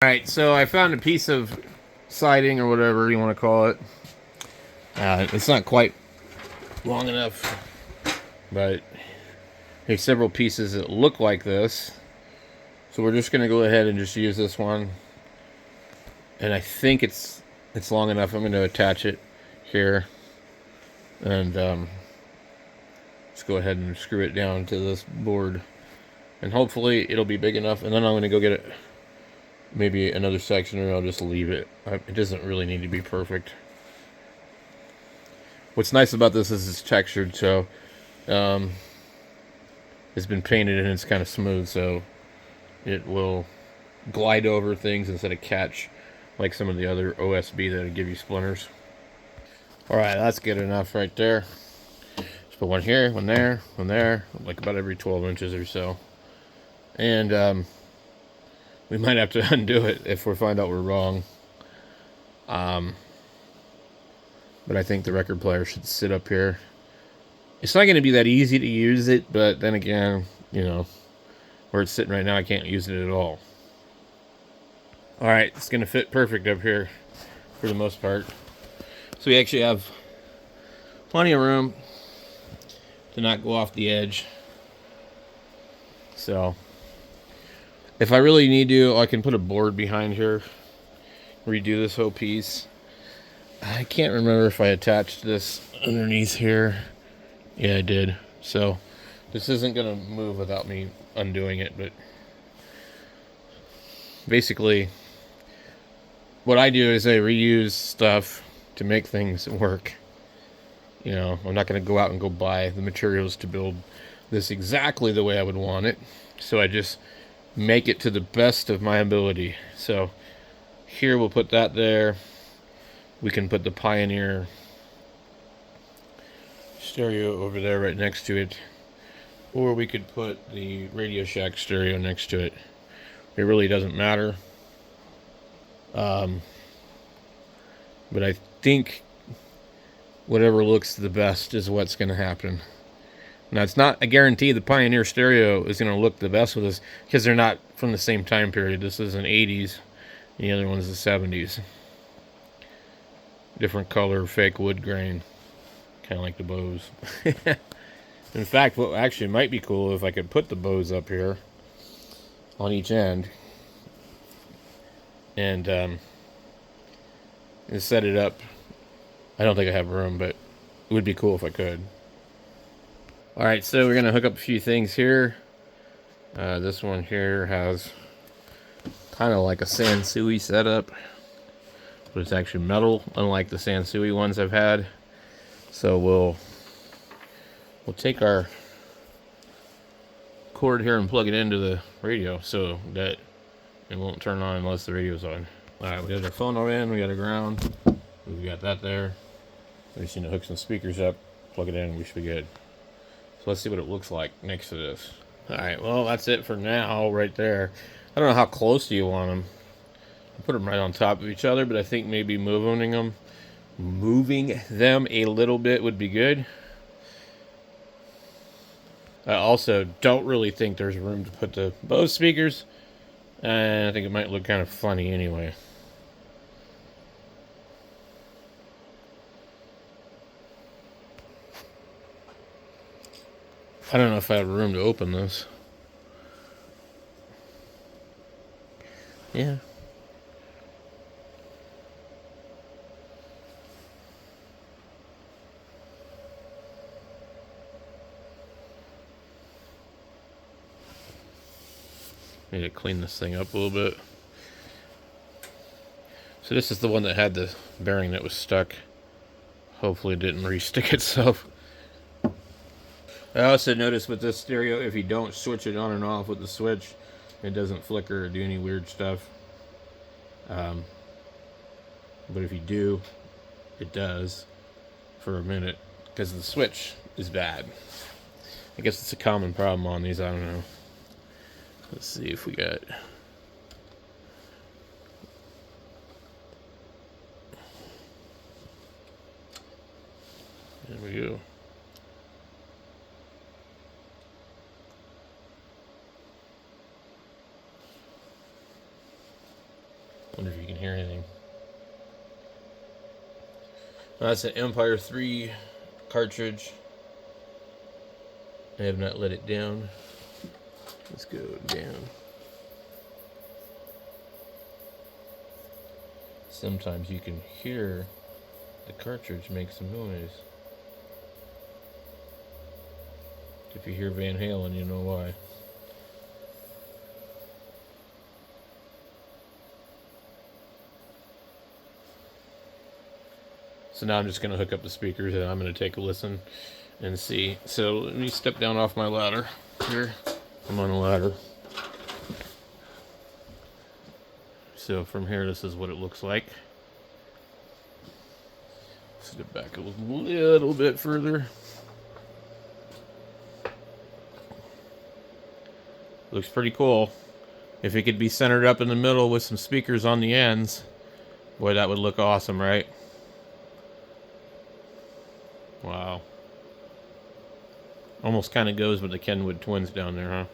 Alright, so I found a piece of siding or whatever you want to call it. It's not quite long enough, but there's several pieces that look like this. So we're just going to go ahead and just use this one. And I think it's long enough. I'm going to attach it here. And just go ahead and screw it down to this board. And hopefully it'll be big enough. And then I'm going to go get it. Maybe another section, or I'll just leave it. It doesn't really need to be perfect. What's nice about this is it's textured, so it's been painted and it's kind of smooth, so it will glide over things instead of catch like some of the other OSB that would give you splinters. Alright, that's good enough right there. Just put one here, one there, like about every 12 inches or so. And we might have to undo it if we find out we're wrong. But I think the record player should sit up here. It's not going to be that easy to use it, but then again, you know, where it's sitting right now, I can't use it at all. Alright, it's going to fit perfect up here for the most part. So we actually have plenty of room to not go off the edge. So if I really need to, I can put a board behind here, redo this whole piece. I can't remember if I attached this underneath here. Yeah, I did. So this isn't going to move without me undoing it, but basically what I do is I reuse stuff to make things work. You know, I'm not going to go out and go buy the materials to build this exactly the way I would want it. So I just make it to the best of my ability. So here we'll put that there. We can put the Pioneer stereo over there right next to it. Or we could put the Radio Shack stereo next to it. It really doesn't matter. But I think whatever looks the best is what's going to happen. Now, it's not a guarantee the Pioneer stereo is going to look the best with this, because they're not from the same time period. This is an 80s, and the other one's the 70s. Different color, fake wood grain. Kind of like the Bose. In fact, what actually might be cool if I could put the Bose up here on each end and set it up. I don't think I have room, but it would be cool if I could. Alright, so we're going to hook up a few things here. This one here has kind of like a Sansui setup, but it's actually metal, unlike the Sansui ones I've had. So we'll take our cord here and plug it into the radio so that it won't turn on unless the radio's on. Alright, we got our phone in, we got a ground, we got that there. We just need to hook some speakers up, plug it in, and we should be good. So let's see what it looks like next to this. Alright, well, that's it for now, right there. I don't know how close do you want them. I put them right on top of each other, but I think maybe moving them a little bit would be good. I also don't really think there's room to put the Bose speakers, and I think it might look kind of funny anyway. I don't know if I have room to open this. Yeah. Need to clean this thing up a little bit. So this is the one that had the bearing that was stuck. Hopefully it didn't re-stick itself. I also noticed with this stereo, if you don't switch it on and off with the switch, it doesn't flicker or do any weird stuff. But if you do, it does for a minute, because the switch is bad. I guess it's a common problem on these, I don't know. Let's see if we got... There we go. Wonder if you can hear anything. That's an Empire 3 cartridge. I have not let it down. Let's go down. Sometimes you can hear the cartridge make some noise. If you hear Van Halen, you know why. So now I'm just going to hook up the speakers and I'm going to take a listen and see. So let me step down off my ladder here. I'm on a ladder. So from here, this is what it looks like. Step back a little bit further. Looks pretty cool. If it could be centered up in the middle with some speakers on the ends, boy, that would look awesome, right? Wow. Almost kind of goes with the Kenwood twins down there, huh?